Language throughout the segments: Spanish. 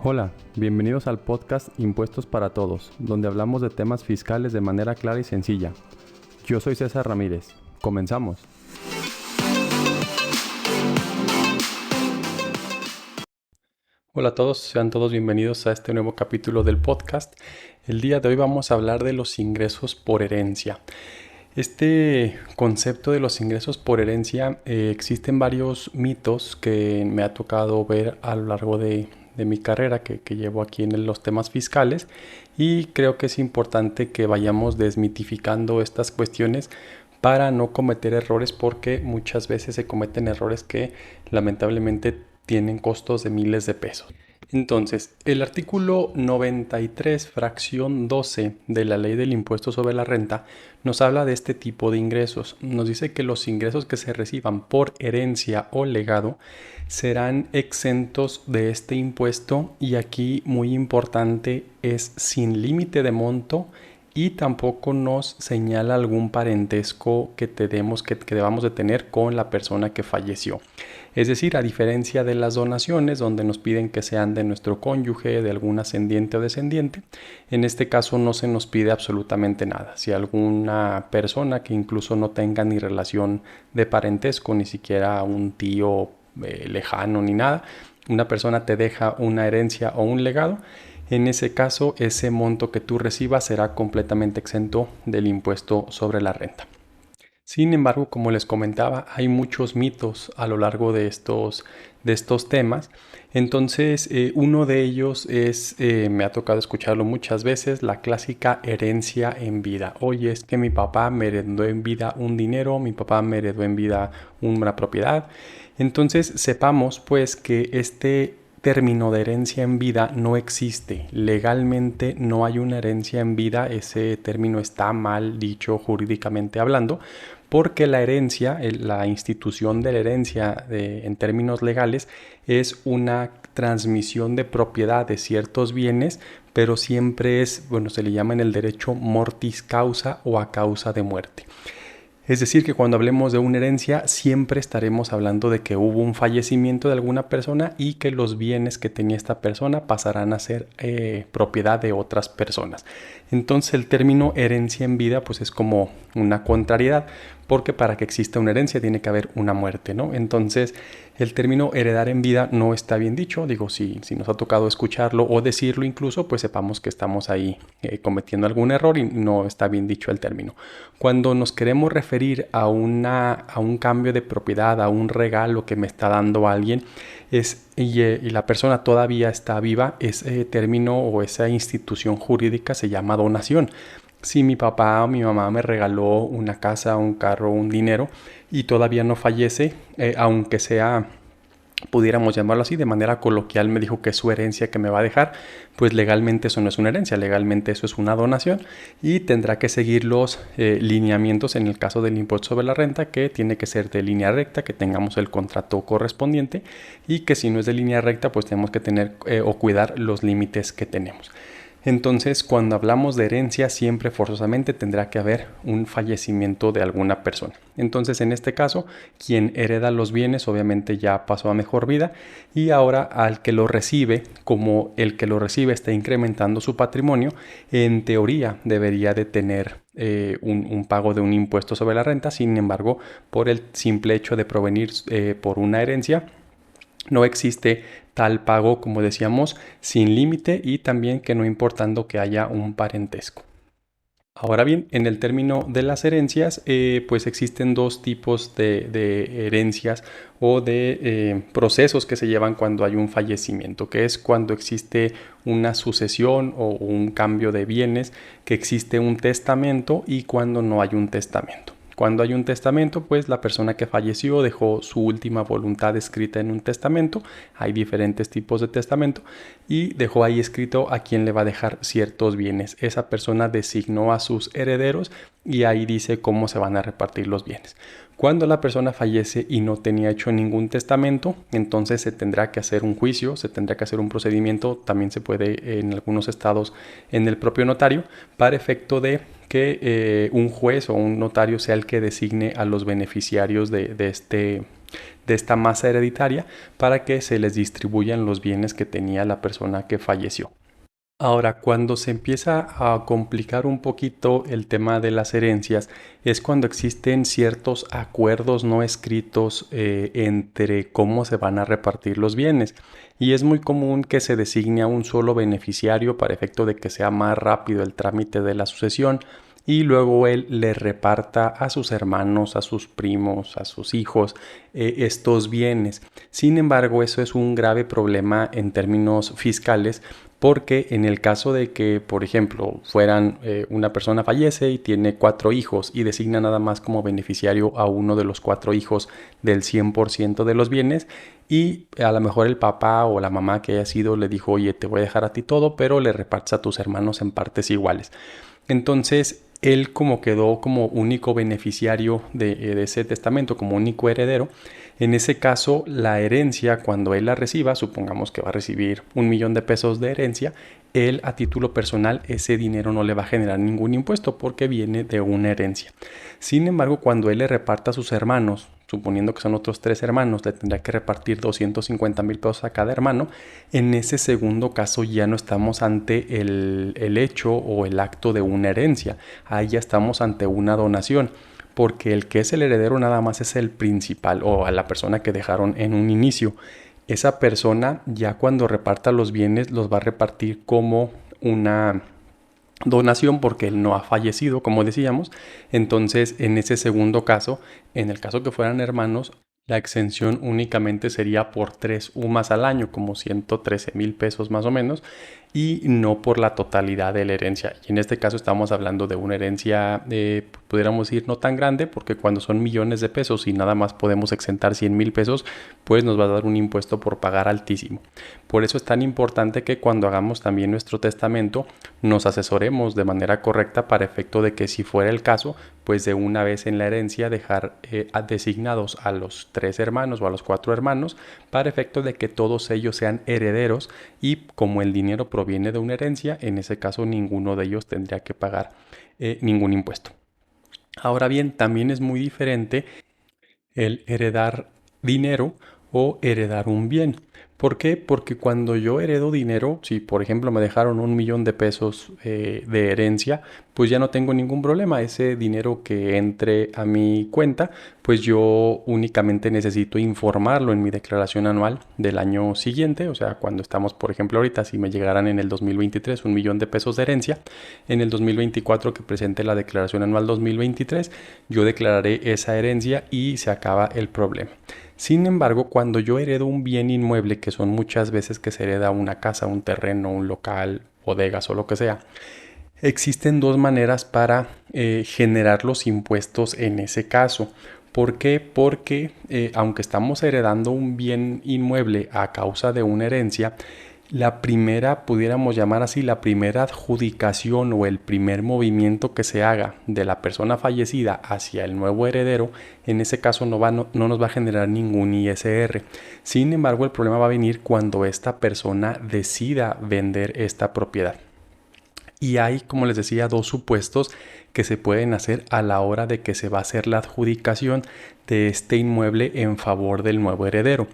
Hola, bienvenidos al podcast Impuestos para Todos, donde hablamos de temas fiscales de manera clara y sencilla. Yo soy César Ramírez. Comenzamos. Hola a todos, sean todos bienvenidos a este nuevo capítulo del podcast. El día de hoy vamos a hablar de los ingresos por herencia. Este concepto de los ingresos por herencia, existen varios mitos que me ha tocado ver a lo largo de mi carrera que llevo aquí en los temas fiscales, y creo que es importante que vayamos desmitificando estas cuestiones para no cometer errores, porque muchas veces se cometen errores que lamentablemente tienen costos de miles de pesos. Entonces, el artículo 93, fracción 12 de la Ley del Impuesto sobre la Renta nos habla de este tipo de ingresos. Nos dice que los ingresos que se reciban por herencia o legado serán exentos de este impuesto, y aquí muy importante es sin límite de monto, y tampoco nos señala algún parentesco que debamos de tener con la persona que falleció. Es decir, a diferencia de las donaciones, donde nos piden que sean de nuestro cónyuge, de algún ascendiente o descendiente, en este caso no se nos pide absolutamente nada. Si alguna persona que incluso no tenga ni relación de parentesco, ni siquiera un tío lejano ni nada, una persona te deja una herencia o un legado, en ese caso ese monto que tú recibas será completamente exento del impuesto sobre la renta. Sin embargo, como les comentaba, hay muchos mitos a lo largo de estos temas. Entonces, uno de ellos es, me ha tocado escucharlo muchas veces, la clásica herencia en vida. Oye, es que mi papá me heredó en vida un dinero, mi papá me heredó en vida una propiedad. Entonces, sepamos pues que este término de herencia en vida no existe. Legalmente no hay una herencia en vida. Ese término está mal dicho jurídicamente hablando, porque la herencia, la institución de la herencia en términos legales, es una transmisión de propiedad de ciertos bienes, pero siempre es, se le llama en el derecho mortis causa o a causa de muerte. Es decir, que cuando hablemos de una herencia siempre estaremos hablando de que hubo un fallecimiento de alguna persona y que los bienes que tenía esta persona pasarán a ser propiedad de otras personas. Entonces el término herencia en vida pues es como una contrariedad, porque para que exista una herencia tiene que haber una muerte, ¿no? Entonces el término heredar en vida no está bien dicho. Digo, si nos ha tocado escucharlo o decirlo incluso, pues sepamos que estamos ahí cometiendo algún error y no está bien dicho el término. Cuando nos queremos referir a un cambio de propiedad, a un regalo que me está dando alguien, y la persona todavía está viva, ese término o esa institución jurídica se llama donación. Si mi papá o mi mamá me regaló una casa, un carro, un dinero y todavía no fallece, aunque sea, pudiéramos llamarlo así, de manera coloquial me dijo que es su herencia que me va a dejar, pues legalmente eso no es una herencia, legalmente eso es una donación, y tendrá que seguir los lineamientos en el caso del impuesto sobre la renta, que tiene que ser de línea recta, que tengamos el contrato correspondiente, y que si no es de línea recta pues tenemos que tener o cuidar los límites que tenemos. Entonces, cuando hablamos de herencia, siempre forzosamente tendrá que haber un fallecimiento de alguna persona. Entonces, en este caso, quien hereda los bienes obviamente ya pasó a mejor vida, y ahora al que lo recibe, como el que lo recibe está incrementando su patrimonio, en teoría debería de tener un pago de un impuesto sobre la renta. Sin embargo, por el simple hecho de provenir por una herencia, no existe tal pago, como decíamos, sin límite, y también que no importando que haya un parentesco. Ahora bien, en el término de las herencias, pues existen dos tipos de herencias o de procesos que se llevan cuando hay un fallecimiento, que es cuando existe una sucesión o un cambio de bienes, que existe un testamento, y cuando no hay un testamento. Cuando hay un testamento, pues la persona que falleció dejó su última voluntad escrita en un testamento. Hay diferentes tipos de testamento, y dejó ahí escrito a quién le va a dejar ciertos bienes. Esa persona designó a sus herederos y ahí dice cómo se van a repartir los bienes. Cuando la persona fallece y no tenía hecho ningún testamento, entonces se tendrá que hacer un juicio, se tendrá que hacer un procedimiento, también se puede en algunos estados en el propio notario, para efecto de que un juez o un notario sea el que designe a los beneficiarios de este de esta masa hereditaria para que se les distribuyan los bienes que tenía la persona que falleció. Ahora, cuando se empieza a complicar un poquito el tema de las herencias, es cuando existen ciertos acuerdos no escritos entre cómo se van a repartir los bienes. Y es muy común que se designe a un solo beneficiario para efecto de que sea más rápido el trámite de la sucesión y luego él le reparta a sus hermanos, a sus primos, a sus hijos estos bienes. Sin embargo, eso es un grave problema en términos fiscales porque en el caso de que, por ejemplo, una persona fallece y tiene 4 hijos y designa nada más como beneficiario a uno de los 4 hijos del 100% de los bienes y a lo mejor el papá o la mamá que haya sido le dijo, oye, te voy a dejar a ti todo, pero le repartes a tus hermanos en partes iguales. Entonces, él como quedó como único beneficiario de ese testamento, como único heredero, en ese caso la herencia, cuando él la reciba, supongamos que va a recibir 1,000,000 de pesos de herencia, él a título personal ese dinero no le va a generar ningún impuesto porque viene de una herencia. Sin embargo, cuando él le reparta a sus hermanos, suponiendo que son otros 3 hermanos, le tendrá que repartir 250,000 pesos a cada hermano. En ese segundo caso ya no estamos ante el hecho o el acto de una herencia, ahí ya estamos ante una donación, porque el que es el heredero nada más es el principal o a la persona que dejaron en un inicio. Esa persona ya cuando reparta los bienes los va a repartir como una donación porque él no ha fallecido, como decíamos. Entonces, en ese segundo caso, en el caso que fueran hermanos, la exención únicamente sería por 3 UMAS al año, como 113,000 pesos más o menos, y no por la totalidad de la herencia. Y en este caso estamos hablando de una herencia, pudiéramos decir, no tan grande, porque cuando son millones de pesos y nada más podemos exentar 100,000 pesos, pues nos va a dar un impuesto por pagar altísimo. Por eso es tan importante que cuando hagamos también nuestro testamento, nos asesoremos de manera correcta para efecto de que si fuera el caso, pues de una vez en la herencia dejar designados a los 3 hermanos o a los 4 hermanos para efecto de que todos ellos sean herederos y como el dinero proviene de una herencia, en ese caso ninguno de ellos tendría que pagar ningún impuesto. Ahora bien, también es muy diferente el heredar dinero o heredar un bien. ¿Por qué? Porque cuando yo heredo dinero, si por ejemplo me dejaron 1,000,000 de pesos de herencia, pues ya no tengo ningún problema. Ese dinero que entre a mi cuenta, pues yo únicamente necesito informarlo en mi declaración anual del año siguiente. O sea, cuando estamos, por ejemplo, ahorita, si me llegaran en el 2023 1,000,000 de pesos de herencia, en el 2024 que presente la declaración anual 2023, yo declararé esa herencia y se acaba el problema. Sin embargo, cuando yo heredo un bien inmueble, que son muchas veces que se hereda una casa, un terreno, un local, bodegas o lo que sea, existen 2 maneras para generar los impuestos en ese caso. ¿Por qué? Porque aunque estamos heredando un bien inmueble a causa de una herencia, la primera, pudiéramos llamar así, la primera adjudicación o el primer movimiento que se haga de la persona fallecida hacia el nuevo heredero, en ese caso no nos va a generar ningún ISR. Sin embargo, el problema va a venir cuando esta persona decida vender esta propiedad. Y hay, como les decía, 2 supuestos que se pueden hacer a la hora de que se va a hacer la adjudicación de este inmueble en favor del nuevo heredero.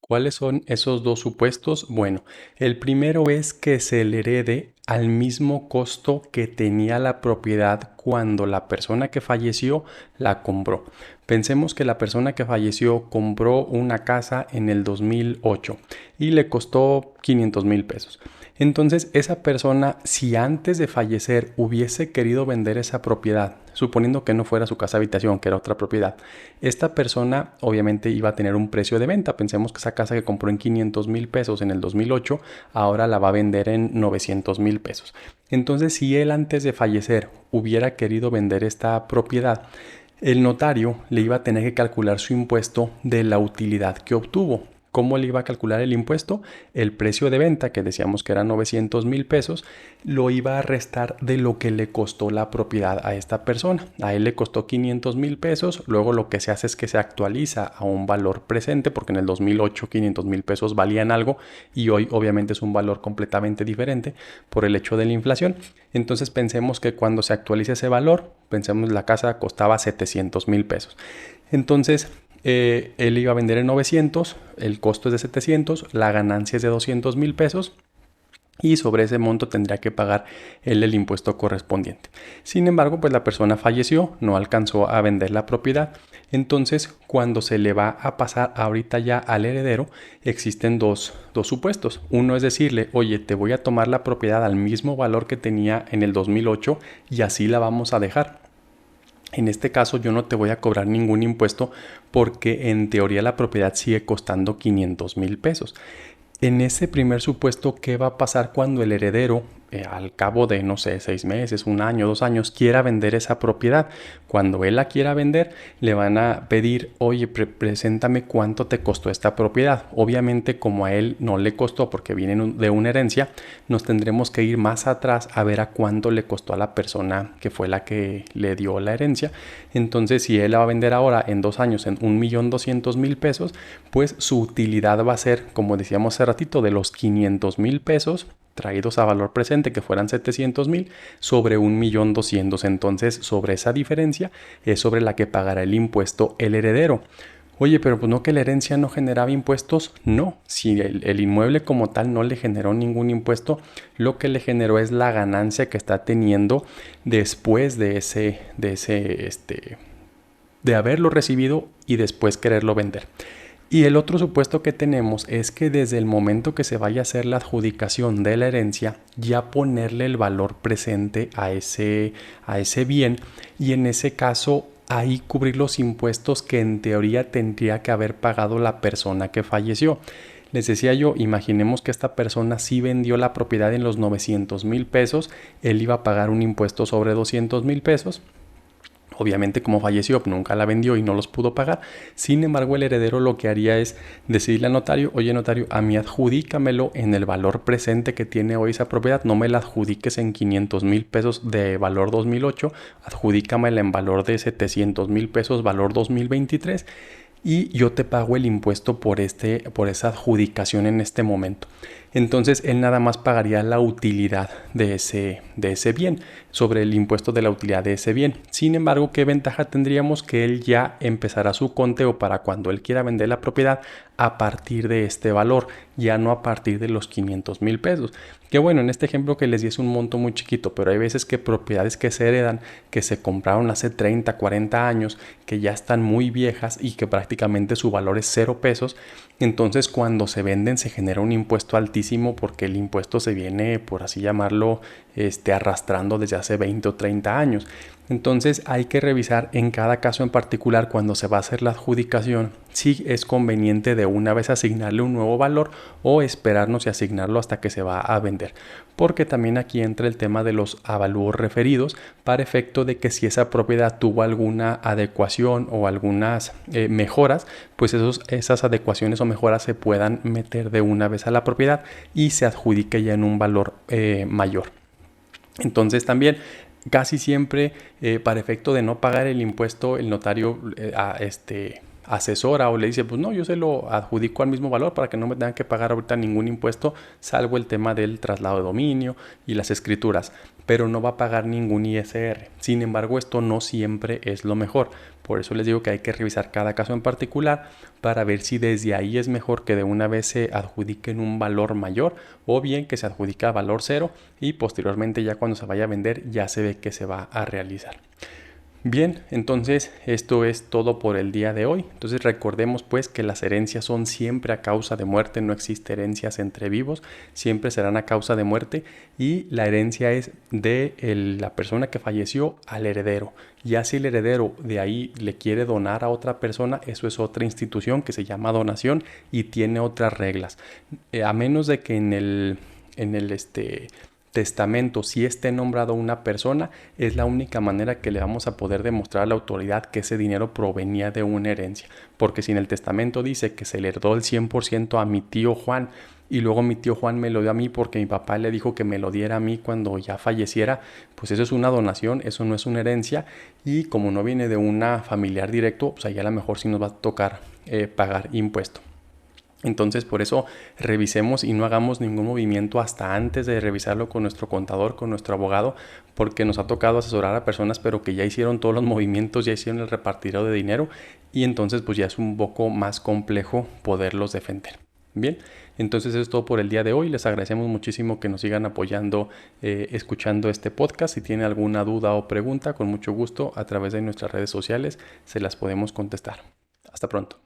¿Cuáles son esos 2 supuestos? Bueno, el primero es que se le herede al mismo costo que tenía la propiedad cuando la persona que falleció la compró. Pensemos que la persona que falleció compró una casa en el 2008 y le costó 500,000 pesos. Entonces, esa persona, si antes de fallecer hubiese querido vender esa propiedad, suponiendo que no fuera su casa habitación, que era otra propiedad, esta persona obviamente iba a tener un precio de venta. Pensemos que esa casa que compró en 500,000 pesos en el 2008, ahora la va a vender en 900,000 pesos. Entonces, si él antes de fallecer hubiera querido vender esta propiedad, el notario le iba a tener que calcular su impuesto de la utilidad que obtuvo. ¿Cómo le iba a calcular el impuesto? El precio de venta, que decíamos que era 900,000 pesos, lo iba a restar de lo que le costó la propiedad a esta persona. A él le costó 500,000 pesos, luego lo que se hace es que se actualiza a un valor presente, porque en el 2008 500,000 pesos valían algo y hoy obviamente es un valor completamente diferente por el hecho de la inflación. Entonces pensemos que cuando se actualice ese valor, pensemos la casa costaba 700,000 pesos. Entonces, él iba a vender en 900, el costo es de 700, la ganancia es de 200,000 pesos. Y sobre ese monto tendría que pagar él el impuesto correspondiente. Sin embargo, pues la persona falleció, no alcanzó a vender la propiedad. Entonces, cuando se le va a pasar ahorita ya al heredero, existen dos supuestos. Uno es decirle, oye, te voy a tomar la propiedad al mismo valor que tenía en el 2008 y así la vamos a dejar. En este caso yo no te voy a cobrar ningún impuesto porque en teoría la propiedad sigue costando 500,000 pesos. En ese primer supuesto, ¿qué va a pasar cuando el heredero, al cabo de, no sé, 6 meses, 1 año, 2 años, quiera vender esa propiedad? Cuando él la quiera vender, le van a pedir, oye, preséntame cuánto te costó esta propiedad. Obviamente, como a él no le costó porque viene de una herencia, nos tendremos que ir más atrás a ver a cuánto le costó a la persona que fue la que le dio la herencia. Entonces, si él la va a vender ahora en 2 años en 1,200,000 pesos, pues su utilidad va a ser, como decíamos hace ratito, de los 500,000 pesos traídos a valor presente, que fueran 700,000, sobre 1,200,000. Entonces, sobre esa diferencia es sobre la que pagará el impuesto el heredero. Oye, pero pues no, que la herencia no generaba impuestos. No, si el inmueble como tal no le generó ningún impuesto, lo que le generó es la ganancia que está teniendo después de haberlo recibido y después quererlo vender. Y el otro supuesto que tenemos es que desde el momento que se vaya a hacer la adjudicación de la herencia, ya ponerle el valor presente a ese bien, y en ese caso ahí cubrir los impuestos que en teoría tendría que haber pagado la persona que falleció. Les decía yo, imaginemos que esta persona sí vendió la propiedad en los 900,000 pesos, él iba a pagar un impuesto sobre 200,000 pesos. Obviamente, como falleció, nunca la vendió y no los pudo pagar. Sin embargo, el heredero lo que haría es decirle al notario, oye notario, a mí adjudícamelo en el valor presente que tiene hoy esa propiedad, no me la adjudiques en 500,000 pesos de valor 2008, adjudícamela en valor de 700,000 pesos valor 2023, y yo te pago el impuesto por esa adjudicación en este momento. Entonces él nada más pagaría la utilidad de ese bien, sobre el impuesto de la utilidad de ese bien. Sin embargo, ¿qué ventaja tendríamos? Que él ya empezará su conteo para cuando él quiera vender la propiedad a partir de este valor, ya no a partir de los 500,000 pesos. Que bueno, en este ejemplo que les di es un monto muy chiquito, pero hay veces que propiedades que se heredan, que se compraron hace 30, 40 años, que ya están muy viejas y que prácticamente su valor es 0 pesos, entonces cuando se venden se genera un impuesto altísimo porque el impuesto se viene, por así llamarlo, arrastrando desde hace 20 o 30 años. Entonces hay que revisar en cada caso en particular cuando se va a hacer la adjudicación si es conveniente de una vez asignarle un nuevo valor o esperarnos y asignarlo hasta que se va a vender. Porque también aquí entra el tema de los avalúos referidos para efecto de que si esa propiedad tuvo alguna adecuación o algunas mejoras, pues esas adecuaciones o mejoras se puedan meter de una vez a la propiedad y se adjudique ya en un valor mayor. Entonces también casi siempre para efecto de no pagar el impuesto, el notario asesora o le dice, pues no, yo se lo adjudico al mismo valor para que no me tengan que pagar ahorita ningún impuesto, salvo el tema del traslado de dominio y las escrituras, pero no va a pagar ningún ISR. Sin embargo, esto no siempre es lo mejor. Por eso les digo que hay que revisar cada caso en particular para ver si desde ahí es mejor que de una vez se adjudiquen un valor mayor o bien que se adjudica a valor cero y posteriormente ya cuando se vaya a vender ya se ve que se va a realizar. Bien, entonces esto es todo por el día de hoy. Entonces recordemos pues que las herencias son siempre a causa de muerte, no existe herencias entre vivos, siempre serán a causa de muerte y la herencia es de la persona que falleció al heredero. Ya si el heredero de ahí le quiere donar a otra persona, eso es otra institución que se llama donación y tiene otras reglas. A menos de que en el testamento, si esté nombrado una persona, es la única manera que le vamos a poder demostrar a la autoridad que ese dinero provenía de una herencia. Porque si en el testamento dice que se le heredó el 100% a mi tío Juan y luego mi tío Juan me lo dio a mí porque mi papá le dijo que me lo diera a mí cuando ya falleciera, pues eso es una donación, eso no es una herencia, y como no viene de una familiar directo, pues ahí a lo mejor sí nos va a tocar pagar impuesto. Entonces, por eso revisemos y no hagamos ningún movimiento hasta antes de revisarlo con nuestro contador, con nuestro abogado, porque nos ha tocado asesorar a personas pero que ya hicieron todos los movimientos, ya hicieron el repartidero de dinero y entonces pues ya es un poco más complejo poderlos defender. Bien, entonces eso es todo por el día de hoy. Les agradecemos muchísimo que nos sigan apoyando, escuchando este podcast. Si tienen alguna duda o pregunta, con mucho gusto a través de nuestras redes sociales se las podemos contestar. Hasta pronto.